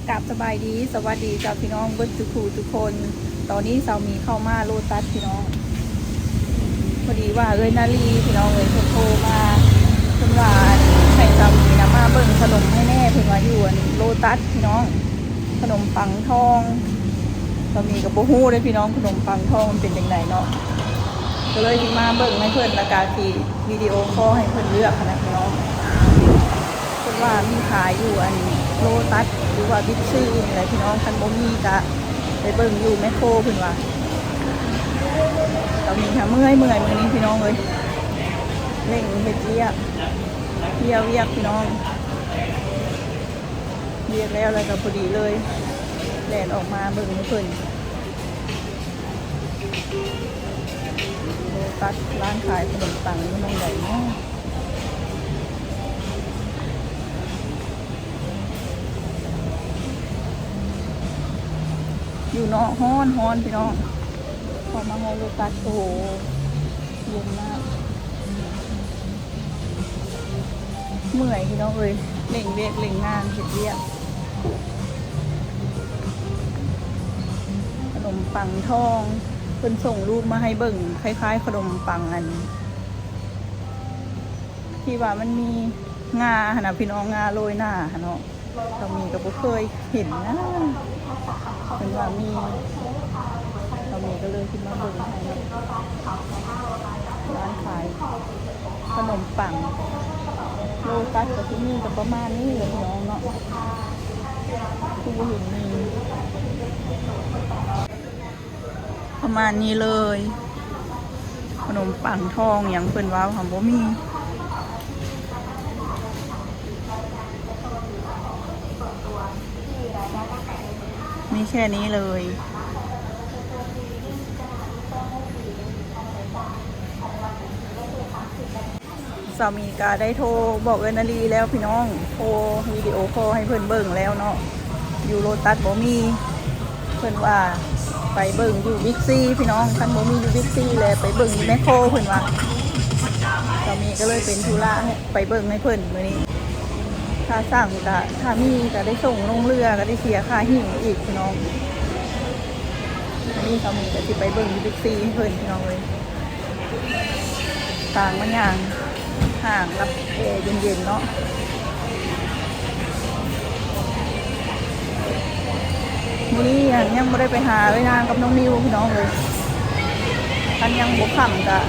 กับสบายดีสวัสดีจ้าพี่น้องเบิ้ลทุกคนตอนนี้สามีเข้ามาโลตัสพี่น้องพอดีว่านาลีพี่น้องโทรมาเพิ่นว่าให้สามีนะมาเบิ่งขนมให้แน่เพิ่นว่าอยู่โลตัสพี่น้องขนมปังทองสามีกับโบฮู้เลยพี่น้องขนมปังทองมันเป็นยังไงเนาะก็เลยที่มาเบิ่งให้เพิ่นประกาศที่วิดีโอคอลให้เพิ่นเลือกนะพี่น้องเพิ่นว่ามีขายอยู่โลตัสหรือว่าบิ๊กซีนี่แหละพี่น้องคันบ่มีกะไปเบิ่งอยู่แมคโครเพิ่นว่าตอนนี้ค่ะเมื่อยมื้อนี้พี่น้องเร่งเฮ็ดเวียกพี่น้องเรียกแล้วก็พอดีเลยแล่นออกมาเบิ่งให้เพิ่นโลตัสร้านขายขนมปังนี่มันใหญ่เนาะอยู่เนาะฮ้อนพี่น้องพอมาโฮโลตัสโอ้โหเย็นมากเมื่อยพี่น้องเร่งเวียกเร่งงานเฮ็ดเวียกขนมปังทองเพิ่นส่งรูปมาให้เบิ่งคล้ายๆขนมปังที่ว่ามันมีงาหั่นน่ะพี่น้องงาโรยหน้าหั่นเนาะเรามีก็บ่เคยเห็นนะเพิ่นว่ามีเรามีก็เลยคิดมาเบิ่งให้ร้านขายขนมปังโลตัสกับที่นี่ก็ประมาณนี้เลยพี่น้องเนาะคุณเห็นมีประมาณนี้เลยขนมปังทองอย่างเพิ่นว้าวของบ่มีแค่นี้เลยสามีก็ได้โทรบอกนาลีแล้วพี่น้องโทรวิดีโอคอลให้เพิ่นเบิ่งแล้วเนาะอยู่โลตัสบ่มีเพิ่นว่าไปเบิ่งอยู่บิ๊กซีพี่น้องคันบ่มีอยู่บิ๊กซีเลยไปเบิ่งอยู่แมคโครเพิ่นว่าสามีก็เลยเป็นธุระไปเบิ่งให้เพิ่นมื้อนี้ถ้าสั่งก็ถ้ามีก็ได้ส่งลงเรือก็ได้เสียค่าหิ้วอีกพี่น้องนี่สามีก็สิไปเบิ่งอยู่บิ๊กซีให้เพิ่นพี่น้องต่างมันอย่างห่างรับแอร์เย็นๆเนาะมื้อนี้ยังไม่ได้ไปหาเลยนางกับน้องนิวพี่น้องท่านยังบ่ค่ำกะ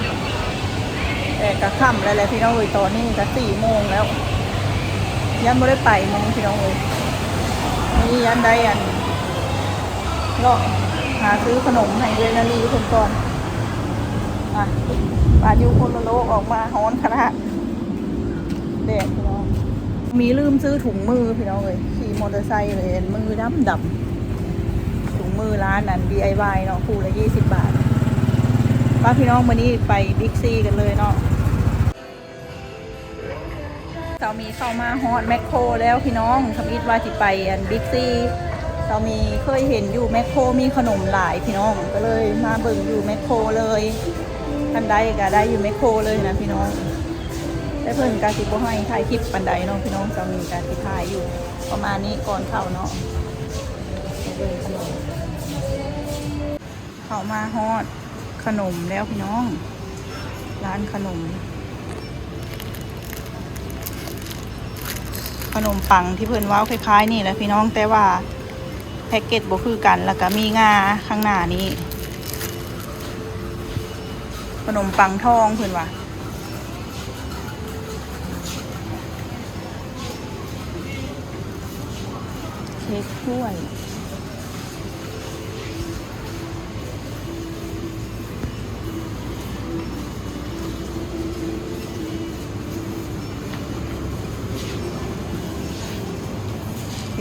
แต่กะค่ำแล้วแหละพี่น้องตอนนี้กะ4 โมงแล้วยังไม่ได้ไปมึงพี่น้องนี่ยันได้ก็หาซื้อขนมให้นาลีคนก่อนปาอยู่คนละโลกออกมาฮ้อนขนาดแดดพี่น้องมีลืมซื้อถุงมือพี่น้องขี่มอเตอร์ไซค์เลยมือดำถุงมือร้านนั้น DIY เนาะคู่ละ20 บาทป้าพี่น้องวันนี้ไปบิ๊กซีกันเลยเนาะสามีเข้ามาฮอตแมคโครแล้วพี่น้องทำอิดว่าที่ไปบิ๊กซีสามีเคยเห็นอยู่แมคโครมีขนมหลายพี่น้องก็เลยมาเบิ่งอยู่แมคโครเลยทันใดก็ได้อยู่แมคโครเลยนะพี่น้องได้เพิ่นการติดบ่ให้ถ่ายคลิปปันใดเนาะพี่น้องจะมีการติดถ่ายอยู่ประมาณนี้ก่อนเข้าเนาะเข้ามาฮอดขนมแล้วพี่น้องร้านขนมปังที่เพิ่นว้าวคล้ายๆนี่แหละพี่น้องแต่ว่าแพ็กเกจบ่คือกันแล้วก็มีงาข้างหน้านี้ขนมปังทองเพิ่นว่าเค้กถ้วย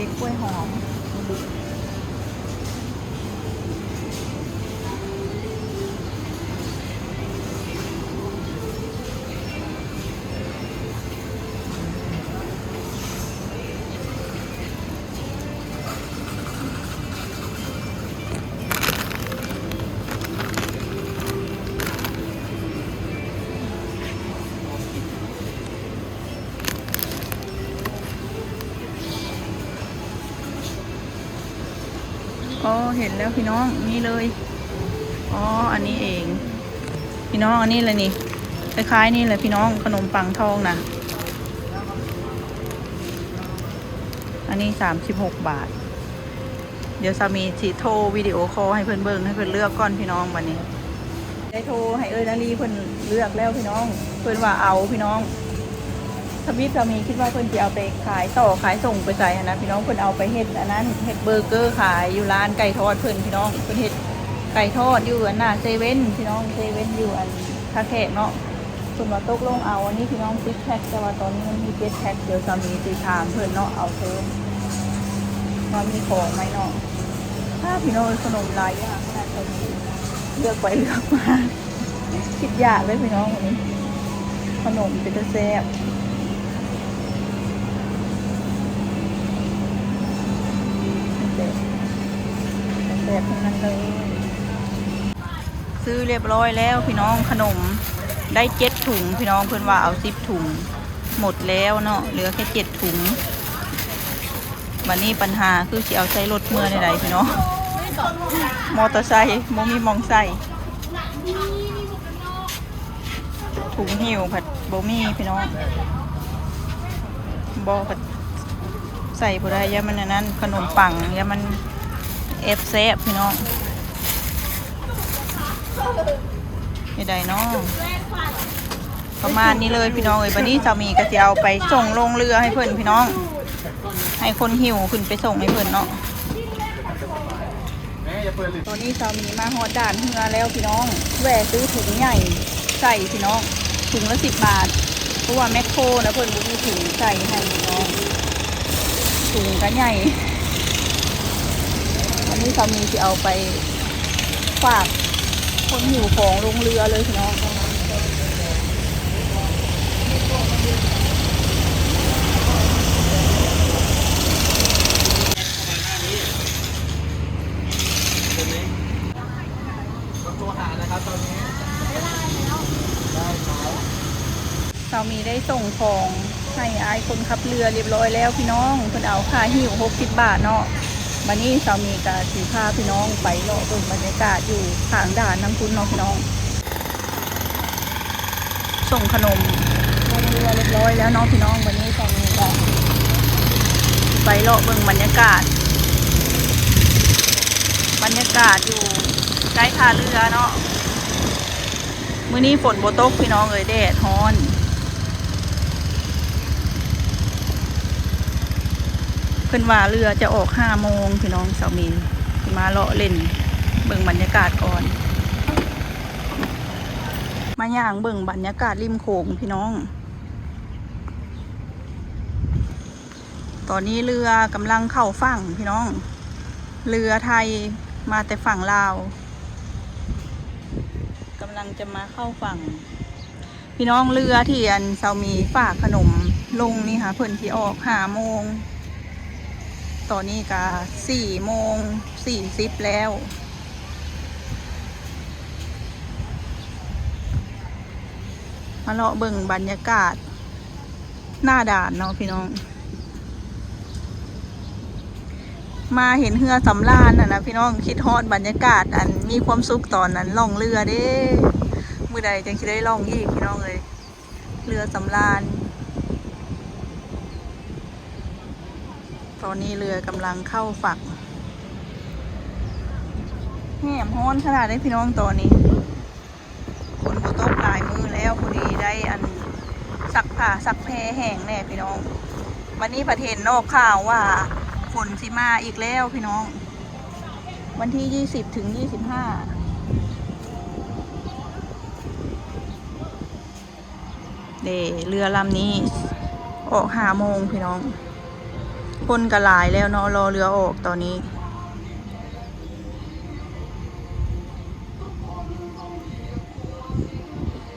เค้กกล้วยหอม อ๋อเห็นแล้วพี่น้องนี่เลยอ๋ออันนี้เองพี่น้องอันนี้เลยนี่คล้ายๆนี่เลยพี่น้องขนมปังทองนะอันนี้36 บาทเดี๋ยวสามีสิโทรวิดีโอคอลให้เพื่อนเบิ่งให้เพื่อนเลือกก่อนพี่น้องวันนี้ได้โทรให้นาลีเพื่อนเลือกแล้วพี่น้องเพื่อนว่าเอาพี่น้องทวีปสามีคิดว่าเพื่อนจะเอาไปขายต่อขายส่งไปใส่นะพี่น้องเพื่อนเอาไปเฮ็ดอันนั้นเฮ็ดเบอร์เกอร์ขายอยู่ร้านไก่ทอดเพื่อนพี่น้องเพื่อนเฮ็ดไก่ทอดอยู่อันหน้าเซเว่นพี่น้องเซเว่นอยู่อันท่าแขกเนาะส่วนว่าตกลงเอาอันนี้พี่น้องซิกแพ็คแต่ว่าตอนนี้มันมี7 แพ็คเดี๋ยวสามีตีถามเพื่อนเนาะเอาเพิ่มว่ามีของไหมเนาะถ้าพี่น้องขนมลายยากขนาดนี้เลือกไปเลือกมาคิดยากเลยพี่น้องวันนี้ขนมเป็นแซ่บแซ่บทั้งนั้นเลยซื้อเรียบร้อยแล้วพี่น้องขนมได้7 ถุงพี่น้องเพื่อนว่าเอา10 ถุงหมดแล้วเนาะเหลือแค่7 ถุงวันนี้ปัญหาคือจะเอาใช้รถเมื่อใดๆพี่น้องมอเตอร์ไซค์โมมีมองใส่ถุงหิวผัดโบมี่พี่น้องบอผัดใส่บ่ได้ยามันนั้นขนมปังยามันเอฟเซฟพี่น้องไม่ได้เนาะประมาณนี้เลยพี่น้องวันนี้สามีก็จะเอาไปส่งลงเรือให้เพื่อนพี่น้องให้คนหิวขึ้นไปส่งให้เพื่อนเนาะตัวนี้สามีมาฮอดด่านเรือแล้วพี่น้องแหวซื้อถุงใหญ่ใส่พี่น้องถุงละ10 บาทเพราะว่าแมคโครนะเพื่อนมีถุงใส่ให้พี่น้องถุงก็ใหญ่อันนี้สามีจะเอาไปฝากคนหิวของลงเรือเลยพี่น้องสามีได้ส่งของให้อายคนขับเรือเรียบร้อยแล้วพี่น้องเพิ่นเอาค่าหิว60 บาทเนาะวันนี้สามีก็สิพาพี่น้องไปเลาะเบิ่งบรรยากาศอยู่ทางด่านน้ำพุนเนาะพี่น้องส่งขนมลงเรือเรียบร้อยแล้วเนาะพี่น้องวันนี้สามีก็ไปเลาะเบิ่งบรรยากาศอยู่ใกล้ท่าเรือเนาะมื้อนี้ฝนบ่ตกพี่น้องเอ้ยแดดร้อนเพิ่นว่าเรือจะออก5 โมงพี่น้องสามีมาเลาะเล่นเบิ่งบรรยากาศก่อนมาย่างเบิ่งบรรยากาศริมโขงพี่น้องตอนนี้เรือกำลังเข้าฝั่งพี่น้องเรือไทยมาแต่ฝั่งลาวกำลังจะมาเข้าฝั่งพี่น้องเรือที่อันเซามีฝากขนมลงนี่ค่ะเพิ่นที่ออก5 โมงตอนนี้ก็4:40แล้วมาเลาะเบิ่งบรรยากาศหน้าด่านเนาะพี่น้องมาเห็นเรือสำราญนะพี่น้องคิดฮอดบรรยากาศอันมีความสุขตอนนั้นล่องเรือเด้มื้อใดจังสิได้ล่องอีกพี่น้องเลยเรือสำราญตอนนี้เรือกำลังเข้าฝั่งแหมฮ้อนขนาดนี้พี่น้องตอนนี้คนก็ตกหลายมือแล้วพอดีได้อันซักผ้าซักแพแห้งแน่พี่น้องวันนี้ประเทศนอกข่าวว่าฝนสิมาอีกแล้วพี่น้องวันที่20 ถึง 25เรือลำนี้ออก5 โมงพี่น้องคนก็หลายแล้วเนาะรอเรือออกตอนนี้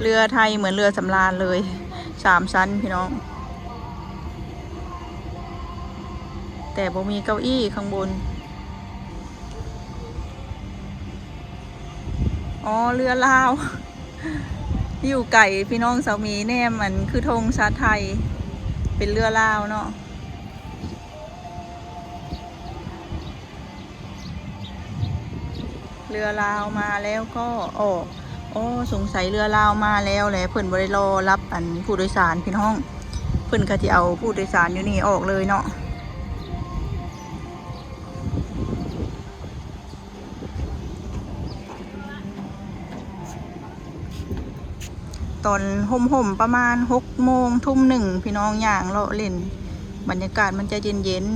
เรือไทยเหมือนเรือสำราญเลย3 ชั้นพี่น้องแต่บ่มีเก้าอี้ข้างบนอ๋อเรือลาวอยู่ไก่พี่น้องสามีแน่มันคือธงชาติไทยเป็นเรือลาวเนาะ เรือราวมาแล้วก็ออกโอ้สงสัยเรือราวมาแล้วแหละเพิ่นบ่ได้รอรับอันผู้โดยสารพี่น้องเพิ่นก็สิเอาผู้โดยสารอยู่นี่ออกเลยเนาะตอนห่มๆประมาณ6 โมงทุ่มหนึ่งพี่น้องย่างเลาะเล่นบรรยากาศมันจะเย็น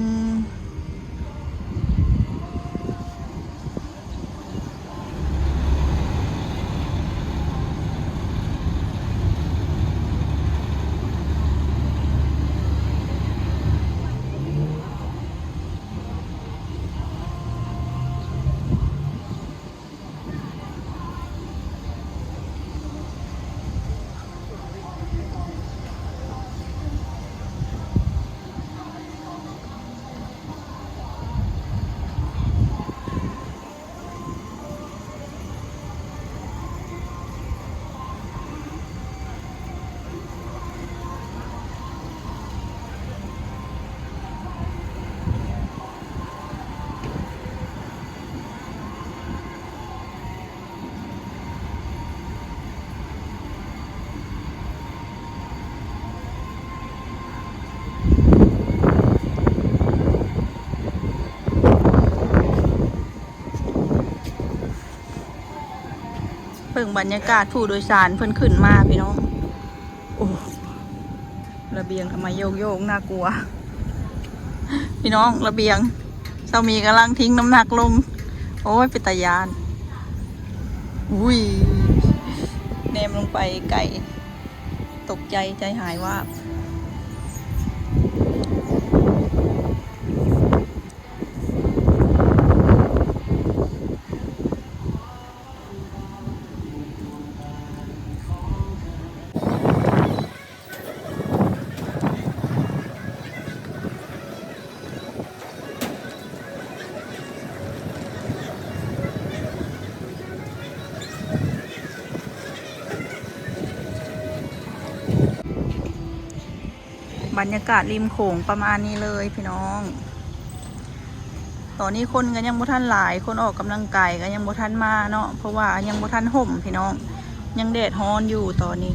เบิ่งบรรยากาศผู้โดยสารเพิ่นขึ้นมาพี่น้องโอ้ระเบียงทำไมโยกน่ากลัวพี่น้องระเบียงสามีกำลังทิ้งน้ำหนักลงโอ้ยเป็นตายานอุ้ยเนมลงไปไก่ตกใจหายว่าบรรยากาศริมโขงประมาณนี้เลยพี่น้องตอนนี้คนก็ยังบ่ทันหลายคนออกกำลังกายก็ยังบ่ทันมาเนาะเพราะว่ายังบ่ทันห่มพี่น้องยังแดดร้อนอยู่ตอนนี้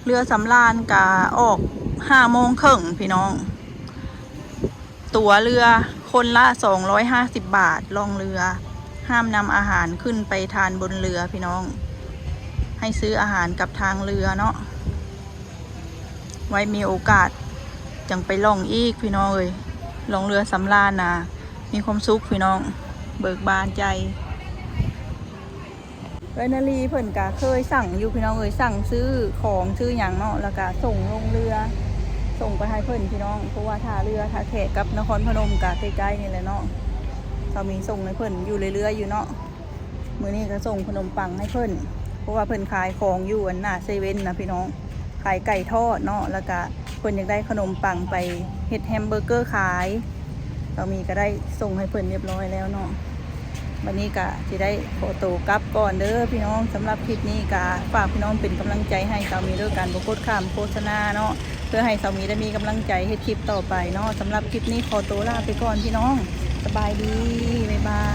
เรือสำราญกะออก5 โมงครึ่งพี่น้องตั๋วเรือคนละ250 บาทลองเรือห้ามนำอาหารขึ้นไปทานบนเรือพี่น้องให้ซื้ออาหารกับทางเรือเนาะไว้มีโอกาสจังไปล่องอีกพี่น้องเอ้ยล่องเรือสำราญนะมีความสุขพี่น้องเบิกบานใจนาลีเพิ่นกะเคยสั่งอยู่พี่น้องเอ้ยสั่งซื้อของซื้ออย่างเนาะแล้วก็ส่งลงเรือส่งไปให้เพิ่นพี่น้องเพราะว่าท่าเรือท่าแขกกับนครพนมกะใกล้ๆนี่แหละเนาะเรามีส่งให้เพิ่นอยู่เรื่อยๆอยู่เนาะมื้อนี้ก็ส่งขนมปังให้เพิ่นเพราะว่าเพิ่นขายของอยู่อันหน้าเซเว่นนะพี่น้องขายไก่ทอดเนาะแล้วก็คนอยากได้ขนมปังไปเฮ็ดแฮมเบอร์เกอร์ขายเรามีก็ได้ส่งให้เพิ่นเรียบร้อยแล้วเนาะวันนี้ก็จะได้โฟโต้กลับก่อนเด้อพี่น้องสำหรับคลิปนี้ก็ฝากพี่น้องเป็นกำลังใจให้สามีด้วยการบ่กดข้ามโฆษณาเนาะเพื่อให้สามีได้มีกำลังใจให้คลิปต่อไปเนาะสำหรับคลิปนี้ขอตัวลาไปก่อนพี่น้องสบายดีบ๊ายบาย